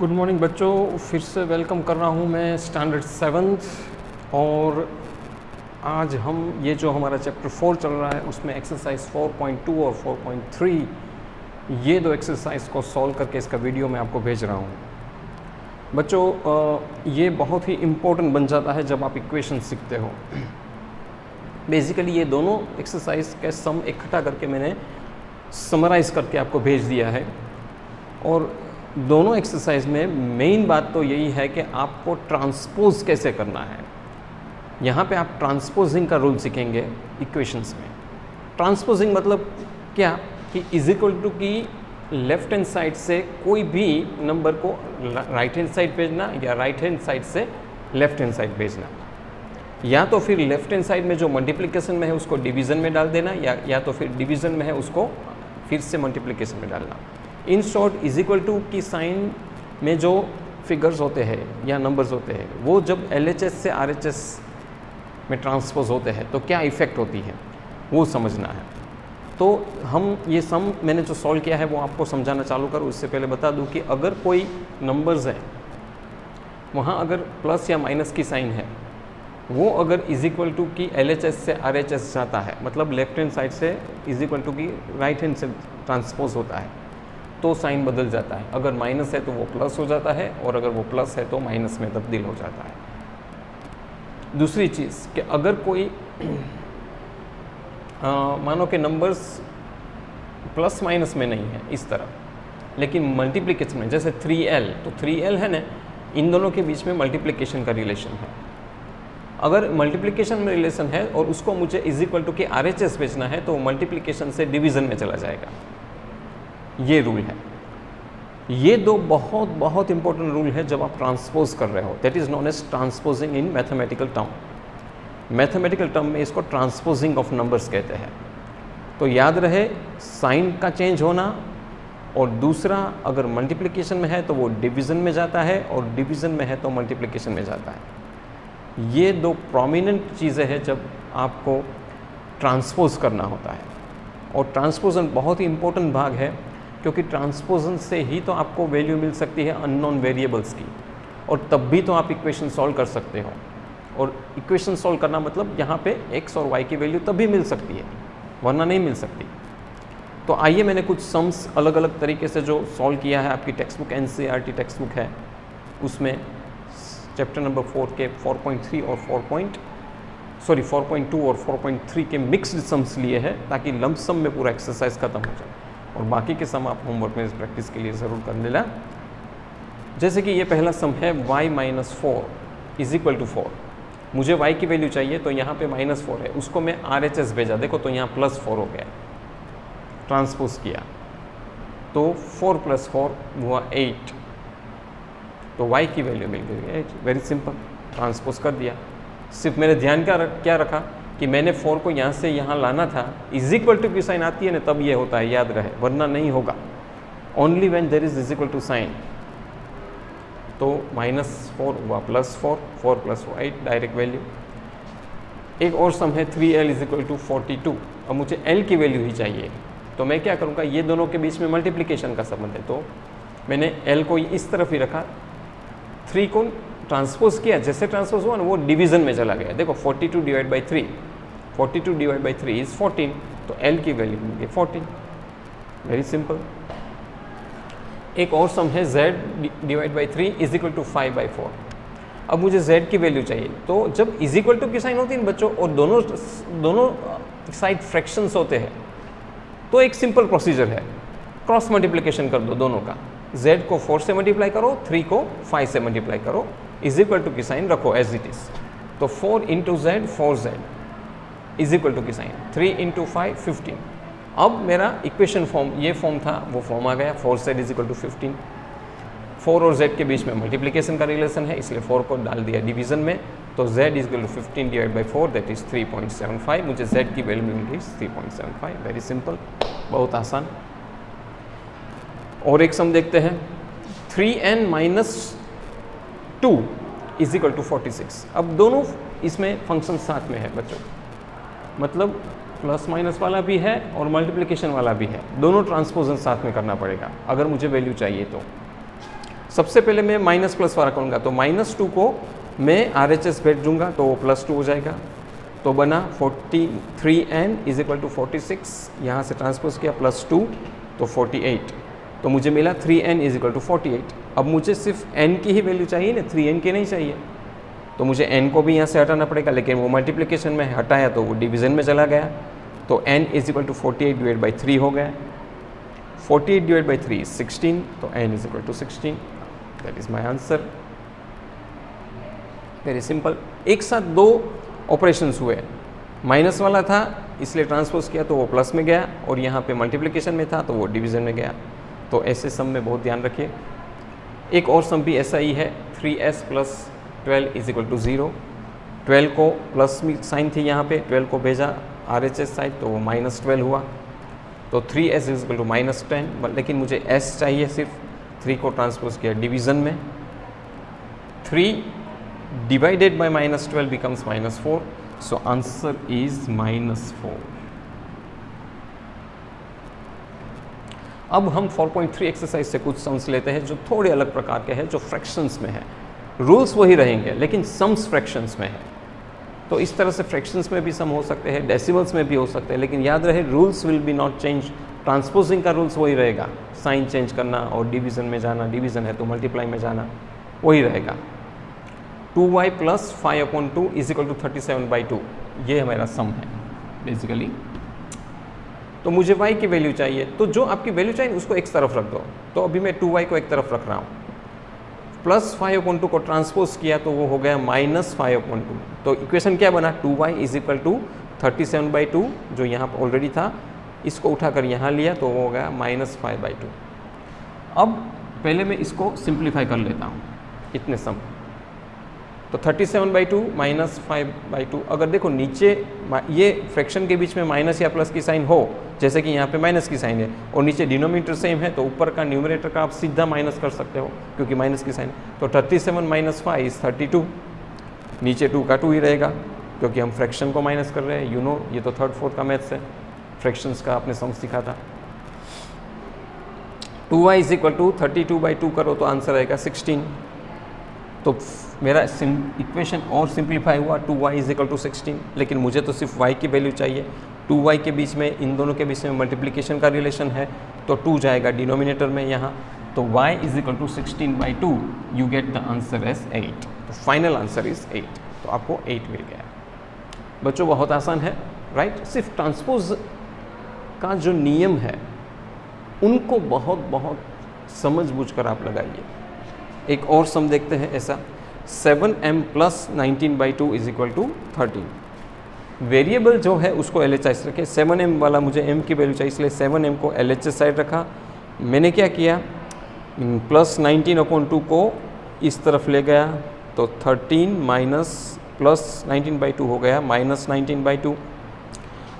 Good morning बच्चों, फिर से वेलकम कर रहा हूँ मैं स्टैंडर्ड 7th। और आज हम ये जो हमारा चैप्टर 4 चल रहा है उसमें एक्सरसाइज 4.2 और 4.3 ये दो एक्सरसाइज को सॉल्व करके इसका वीडियो मैं आपको भेज रहा हूँ। बच्चों ये बहुत ही इम्पोर्टेंट बन जाता है जब आप इक्वेशन सीखते हो। बेसिकली ये दोनों एक्सरसाइज का सम इकट्ठा करके मैंने समराइज़ करके आपको भेज दिया है। और दोनों एक्सरसाइज में मेन बात तो यही है कि आपको ट्रांसपोज कैसे करना है। यहाँ पे आप ट्रांसपोजिंग का रूल सीखेंगे इक्वेशंस में। ट्रांसपोजिंग मतलब क्या कि इज इक्वल टू की लेफ्ट हैंड साइड से कोई भी नंबर को राइट हैंड साइड भेजना या राइट हैंड साइड से लेफ्ट हैंड साइड भेजना, या तो फिर लेफ्ट हैंड साइड में जो मल्टीप्लिकेशन में है उसको डिवीज़न में डाल देना, या तो फिर डिवीज़न में है उसको फिर से मल्टीप्लिकेशन में डालना। In short is equal to की साइन में जो फिगर्स होते हैं या नंबर्स होते हैं वो जब LHS से RHS में ट्रांसपोज होते हैं तो क्या इफ़ेक्ट होती है वो समझना है। तो हम ये सम मैंने जो सॉल्व किया है वो आपको समझाना चालू करूँ उससे पहले बता दूं कि अगर कोई नंबर्स है वहाँ अगर प्लस या माइनस की साइन है वो अगर इज इक्वल टू की LHS से RHS जाता है, मतलब लेफ्ट हैंड साइड से इज इक्वल टू की राइट हैंड से ट्रांसपोज होता है तो साइन बदल जाता है। अगर माइनस है तो वो प्लस हो जाता है और अगर वो प्लस है तो माइनस में तब्दील हो जाता है। दूसरी चीज़ कि अगर कोई मानो कि नंबर्स प्लस माइनस में नहीं है इस तरह, लेकिन मल्टीप्लिकेशन में जैसे 3L, तो 3L है ना, इन दोनों के बीच में मल्टीप्लिकेशन का रिलेशन है। अगर मल्टीप्लिकेशन में रिलेशन है और उसको मुझे इज इक्वल टू के RHS भेजना है तो मल्टीप्लिकेशन से डिवीज़न में चला जाएगा। ये रूल है। ये दो बहुत बहुत इंपॉर्टेंट रूल है जब आप ट्रांसपोज कर रहे हो। That is known as transposing in mathematical term. Mathematical term में इसको ट्रांसपोजिंग ऑफ नंबर्स कहते हैं। तो याद रहे, साइन का चेंज होना, और दूसरा अगर मल्टीप्लिकेशन में है तो वो डिवीज़न में जाता है और डिवीज़न में है तो मल्टीप्लिकेशन में जाता है। ये दो प्रोमिनेंट चीज़ें हैं जब आपको ट्रांसपोज करना होता है। और ट्रांसपोजन बहुत ही इंपॉर्टेंट भाग है क्योंकि ट्रांसपोजन से ही तो आपको वैल्यू मिल सकती है अननोन वेरिएबल्स की, और तब भी तो आप इक्वेशन सॉल्व कर सकते हो। और इक्वेशन सॉल्व करना मतलब यहाँ पे x और y की वैल्यू तब भी मिल सकती है वरना नहीं मिल सकती। तो आइए मैंने कुछ सम्स अलग अलग तरीके से जो सॉल्व किया है, आपकी text book NCERT text book है उसमें चैप्टर नंबर 4 के 4.3 और 4.2 और 4.3 के मिक्स्ड सम्स लिए हैं ताकि लंप सम में पूरा एक्सरसाइज खत्म हो जाए। और बाकी के सम आप होमवर्क में प्रैक्टिस के लिए ज़रूर कर लेना। जैसे कि ये पहला सम है y-4 इज इक्वल टू 4। मुझे y की वैल्यू चाहिए तो यहाँ पे -4 है, उसको मैं RHS भेजा, देखो तो यहाँ +4 हो गया, ट्रांसपोज किया तो 4 + 4 हुआ 8, तो y की वैल्यू मिल गई 8। वेरी सिंपल, ट्रांसपोज कर दिया। सिर्फ मेरे ध्यान क्या रखा कि मैंने 4 को यहाँ से यहाँ लाना था। इज इक्वल टू की साइन आती है ना तब ये होता है, याद रहे, वरना नहीं होगा। Only when there is is equal to sign. तो -4 हुआ +4, 4 + 4 8 डायरेक्ट वैल्यू। एक और सम है 3L इज इक्वल टू 42। अब मुझे L की वैल्यू ही चाहिए तो मैं क्या करूँगा, ये दोनों के बीच में मल्टीप्लिकेशन का संबंध है तो मैंने L को इस तरफ ही रखा, 3 को ट्रांसपोज किया, जैसे ट्रांसपोज हुआ ना वो डिवीज़न में चला गया। देखो 42 divide by 3, 42 divide by 3 is 14, तो L की वैल्यू मिल गई 14। Very simple. एक और सम है Z divide by 3 is equal to 5/4। अब मुझे Z की वैल्यू चाहिए, तो जब इज इक्वल टू की साइन होती है ना बच्चों और दोनों साइड फ्रैक्शंस होते हैं तो एक सिंपल प्रोसीजर है, क्रॉस मल्टीप्लिकेशन कर दो दोनों का। Z को 4 से मल्टीप्लाई करो, 3 को 5 से मल्टीप्लाई करो, इज इक्वल टू की साइन रखो एज इट इज़। तो 4 × Z 4Z is equal to की साइन 3 × 5 15। अब मेरा इक्वेशन फॉर्म, ये फॉर्म था वो फॉर्म आ गया, 4Z इज इक्वल टू 15। 4 और Z के बीच में मल्टीप्लिकेशन का रिलेशन है इसलिए 4 को डाल दिया डिवीज़न में, तो Z is equal to 15 divide by 4 that is 3.75। मुझे Z की वैल्यू मिल गई 3.75। वेरी सिंपल, बहुत आसान। और एक सम देखते हैं, 3n - 2 इज इक्वल टू 46। अब दोनों इसमें फंक्शन साथ में है बच्चों, मतलब प्लस माइनस वाला भी है और मल्टीप्लिकेशन वाला भी है, दोनों ट्रांसपोजन साथ में करना पड़ेगा अगर मुझे वैल्यू चाहिए तो। सबसे पहले मैं माइनस प्लस वाला करूँगा, तो -2 को मैं RHS भेज दूंगा तो वो +2 हो जाएगा। तो बना 43n = 46, यहाँ से ट्रांसपोज किया +2 तो 48, तो मुझे मिला 3n = 48। अब मुझे सिर्फ n की ही वैल्यू चाहिए ना, 3n की नहीं चाहिए, तो मुझे n को भी यहाँ से हटाना पड़ेगा, लेकिन वो मल्टीप्लिकेशन में हटाया तो वो डिवीज़न में चला गया, तो n = 48/3 हो गया। 48/3 is 16, तो n = 16, that is my answer. Very simple. एक साथ दो ऑपरेशंस हुए, माइनस वाला था इसलिए ट्रांसपोज किया तो वो प्लस में गया, और यहाँ पे मल्टीप्लिकेशन में था तो वो डिवीज़न में गया। तो ऐसे सम में बहुत ध्यान रखिए। एक और सम भी ऐसा ही है, 3s + 12 = 0। 12 को प्लस में साइन थी यहाँ पे, 12 को भेजा RHS साइड तो वो -12 हुआ, तो 3s = -10, लेकिन मुझे s चाहिए सिर्फ। 3 को ट्रांसपोज किया डिवीज़न में, 3 divided by -12 becomes -4, so answer is -4। अब हम 4.3 एक्सरसाइज से कुछ सम्स लेते हैं जो थोड़े अलग प्रकार के हैं, जो फ्रैक्शंस में है। रूल्स वही रहेंगे लेकिन सम्स फ्रैक्शंस में है। तो इस तरह से फ्रैक्शंस में भी सम हो सकते हैं, डेसिमल्स में भी हो सकते हैं, लेकिन याद रहे rules will be not change. Transposing का रूल्स वही रहेगा, साइन चेंज करना और डिवीज़न में जाना, डिवीज़न है तो मल्टीप्लाई में जाना, वही रहेगा। 2y + 5/2 = 37/2, ये हमारा सम है बेसिकली। तो मुझे y की वैल्यू चाहिए, तो जो आपकी वैल्यू चाहिए उसको एक तरफ रख दो। तो अभी मैं 2y को एक तरफ रख रहा हूँ, +5/2 को ट्रांसपोज किया तो वो हो गया -5/2। तो इक्वेशन क्या बना, 2y = 37/2, जो यहाँ पर ऑलरेडी था, इसको उठाकर यहाँ लिया तो वो हो गया -5/2। अब पहले मैं इसको सिंप्लीफाई कर लेता हूँ, इतने सम। तो 37/2 -5/2, अगर देखो नीचे ये फ्रैक्शन के बीच में माइनस या प्लस की साइन हो, जैसे कि यहाँ पे माइनस की साइन है और नीचे डिनोमिनेटर सेम है, तो ऊपर का न्यूमरेटर का आप सीधा माइनस कर सकते हो क्योंकि माइनस की साइन। तो 37 - 5 is 32, नीचे 2 का 2 ही रहेगा क्योंकि हम फ्रैक्शन को माइनस कर रहे हैं। यू नो, ये तो 3rd 4th का मैथ्स है, फ्रैक्शंस का आपने सम सीखा था। 2y = 32/2 करो तो आंसर आएगा 16। तो मेरा इक्वेशन और सिंप्लीफाई हुआ, 2y = 16, लेकिन मुझे तो सिर्फ y की वैल्यू चाहिए। 2y के बीच में, इन दोनों के बीच में मल्टीप्लिकेशन का रिलेशन है, तो 2 जाएगा डिनोमिनेटर में यहाँ, तो y = 16/2, you get the answer as 8। तो फाइनल आंसर इज 8, तो आपको 8 मिल गया। बच्चों बहुत आसान है, राइट? सिर्फ ट्रांसपोज का जो नियम है उनको बहुत बहुत समझ बूझ कर आप लगाइए। एक और सम देखते हैं ऐसा, 7m + 19/2 = 13। वेरिएबल जो है उसको LHS रखे, 7m वाला मुझे m की वैल्यू चाहिए, इसलिए 7m को LHS साइड रखा। मैंने क्या किया, +19/2 को इस तरफ ले गया, तो 13 + 19/2 हो गया -19/2।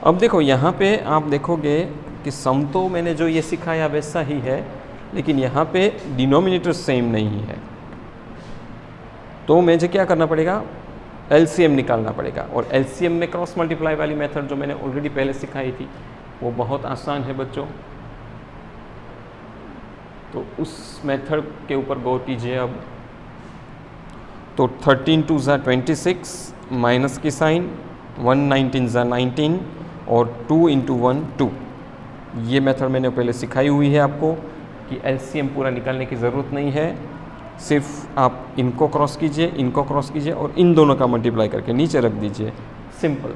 अब देखो यहाँ पे आप देखोगे कि सम तो मैंने जो ये सिखाया वैसा ही है, लेकिन यहाँ पे डिनोमिनेटर सेम नहीं है, तो मुझे क्या करना पड़ेगा, LCM निकालना पड़ेगा। और LCM में क्रॉस मल्टीप्लाई वाली मेथड जो मैंने ऑलरेडी पहले सिखाई थी वो बहुत आसान है बच्चों, तो उस मेथड के ऊपर गौर कीजिए अब। तो 13 × 2 = 26, माइनस की साइन, 119 × 19 और 2 × 1 2। ये मेथड मैंने पहले सिखाई हुई है आपको कि LCM पूरा निकालने की ज़रूरत नहीं है, सिर्फ आप इनको क्रॉस कीजिए, इनको क्रॉस कीजिए और इन दोनों का मल्टीप्लाई करके नीचे रख दीजिए, सिंपल।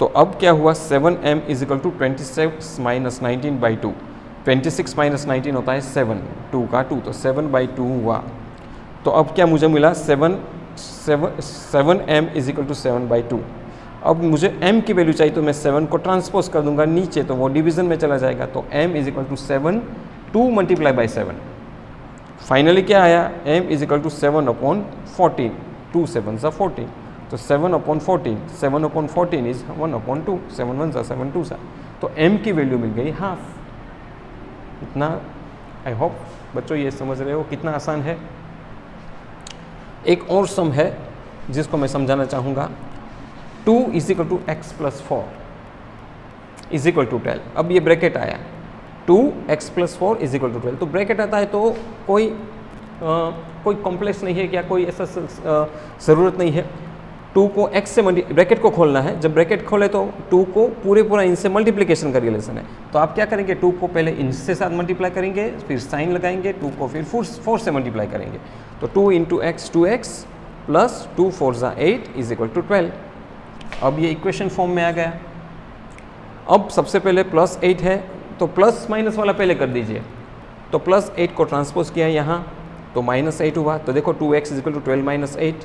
तो अब क्या हुआ, 7m = 26 - 19/2। 26 - 19 होता है 7, 2 का 2, तो 7/2 हुआ। तो अब क्या मुझे मिला, 7m = 7/2। अब मुझे m की वैल्यू चाहिए, तो मैं 7 को ट्रांसपोज कर दूंगा नीचे, तो वो डिवीज़न में चला जाएगा, तो m = 7, 2 × 7। फाइनली क्या आया, m = 7/14, 2 7 = 14, तो 7/14, 7/14 इज 1/2, 7 1 = 7 2 सा, तो m की वैल्यू मिल गई हाफ। इतना आई होप बच्चों ये समझ रहे हो कितना आसान है। एक और सम है जिसको मैं समझाना चाहूँगा, 2 = x + 4 = 12। अब ये ब्रैकेट आया, 2x + 4 = 12, तो ब्रैकेट आता है तो कोई कोई कॉम्प्लेक्स नहीं है, क्या कोई ऐसा ज़रूरत नहीं है। 2 को x से ब्रैकेट को खोलना है, जब ब्रैकेट खोले तो 2 को पूरा इनसे मल्टीप्लिकेशन का रिलेशन है, तो आप क्या करेंगे, 2 को पहले इनसे साथ मल्टीप्लाई करेंगे, फिर साइन लगाएंगे, 2 को फिर 4 से मल्टीप्लाई करेंगे, तो 2 इंटू एक्स 2x प्लस 2 4 ज़ा 8 इज इक्वल टू 12। अब ये इक्वेशन फॉर्म में आ गया। अब सबसे पहले प्लस 8 है तो प्लस माइनस वाला पहले कर दीजिए, तो प्लस 8 को ट्रांसपोज किया यहाँ तो माइनस 8 हुआ, तो देखो 2x is equal to 12 minus 8,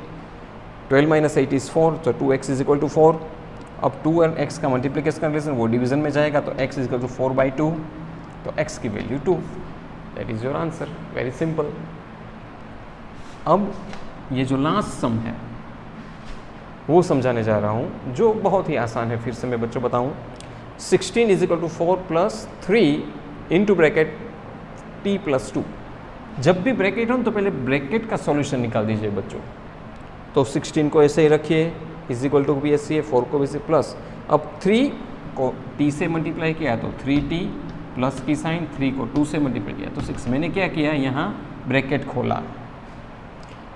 12 minus 8 is 4, तो 2x इज इक्वल टू 4। अब 2 और x का मल्टीप्लिकेशन का रिलेशन वो डिवीजन में जाएगा, तो x इज इक्वल टू 4/2, तो x की value 2। That is your answer, very simple. अब ये जो लास्ट सम है वो समझाने जा रहा हूँ, जो बहुत ही आसान है। फिर से मैं बच्चों बताऊँ, 16 is equal to 4 plus 3 into bracket t plus 2। जब भी ब्रैकेट हो तो पहले ब्रैकेट का सॉल्यूशन निकाल दीजिए बच्चों, तो 16 को ऐसे ही रखिए, इज इक्वल टू भी ऐसे, 4 को वैसे प्लस, अब 3 को t से मल्टीप्लाई किया तो 3t प्लस की साइन, 3 को 2 से मल्टीप्लाई किया तो 6। मैंने क्या किया, यहाँ ब्रैकेट खोला,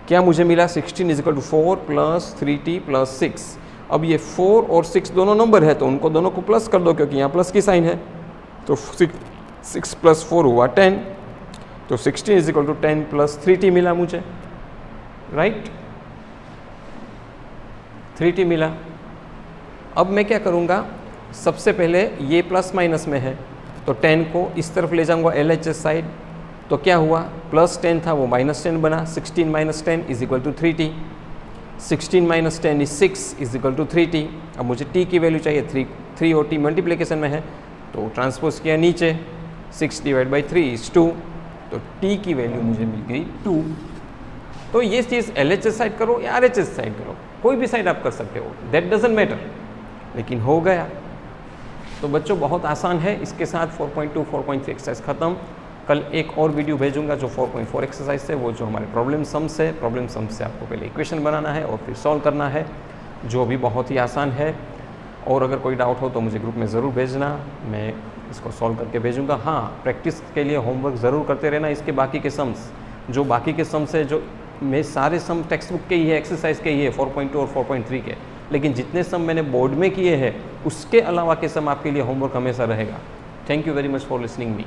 क्या मुझे मिला, 16 is equal to 4 plus 3t plus 6। अब ये 4 और 6 दोनों नंबर है तो उनको दोनों को प्लस कर दो, क्योंकि यहाँ प्लस की साइन है, तो 6 प्लस 4 हुआ 10, तो 16 is equal to 10 plus 3t मिला मुझे, राइट, 3t मिला। अब मैं क्या करूँगा, सबसे पहले ये प्लस माइनस में है तो 10 को इस तरफ ले जाऊँगा LHS साइड, तो क्या हुआ, प्लस 10 था वो माइनस 10 बना, 16 minus 10 is equal to 3t, 16 minus 10 is 6 is equal to 3t। अब मुझे t की वैल्यू चाहिए, 3 और t मल्टीप्लिकेशन में है तो ट्रांसपोज किया नीचे, 6 डिवाइड बाई 3 इज 2, तो t की वैल्यू मुझे मिल गई 2। तो ये चीज़ LHS साइड करो या RHS साइड करो, कोई भी साइड आप कर सकते हो, दैट डजंट मैटर, लेकिन हो गया। तो बच्चों बहुत आसान है। इसके साथ 4.2 4.3 एक्सरसाइज ख़त्म। कल एक और वीडियो भेजूंगा जो 4.4 एक्सरसाइज है, वो जो हमारे प्रॉब्लम सम्स है, प्रॉब्लम सम्स से आपको पहले इक्वेशन बनाना है और फिर सॉल्व करना है, जो भी बहुत ही आसान है। और अगर कोई डाउट हो तो मुझे ग्रुप में ज़रूर भेजना, मैं इसको सॉल्व करके भेजूंगा। हाँ, प्रैक्टिस के लिए होमवर्क ज़रूर करते रहना। इसके बाकी के सम्स, जो बाकी के सम्स है, जो मैं सारे सम टेक्स्ट बुक के ही है, एक्सरसाइज के ही है, 4.2 और 4.3 के, लेकिन जितने सम मैंने बोर्ड में किए हैं उसके अलावा के सम आपके लिए होमवर्क हमेशा रहेगा। Thank you very much for listening me.